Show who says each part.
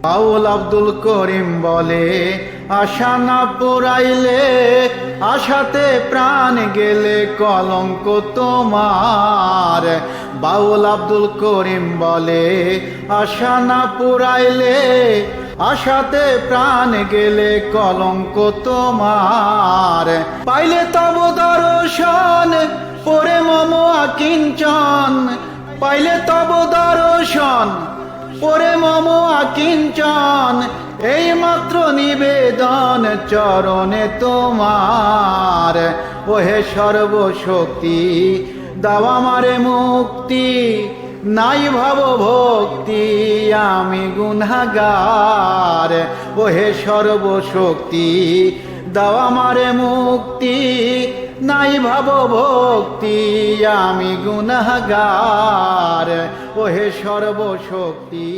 Speaker 1: বাউল আব্দুল করিম বলে, আশা না পুরাইলে আশাতে প্রাণ গেলে কলঙ্ক তোমার। বাউল আব্দুল করিম বলে, আশা না পুরাইলে আশাতে প্রাণ গেলে কলঙ্ক তোমার। পাইলে তব দর্শন পরে মম আকিঞ্চন, পাইলে তব দর্শন পরে মম আকিঞ্চন, এই মাত্র নিবেদন চরণে তোমার। ওহে সর্বশক্তি দাও আমারে মুক্তি, নাই ভাব ভক্তি আমি গুনাহগার। ওহে সর্বশক্তি দাও আমারে মুক্তি, নাই ভাব ভক্তি আমি গুনাহগার। ওহে সর্বশক্তি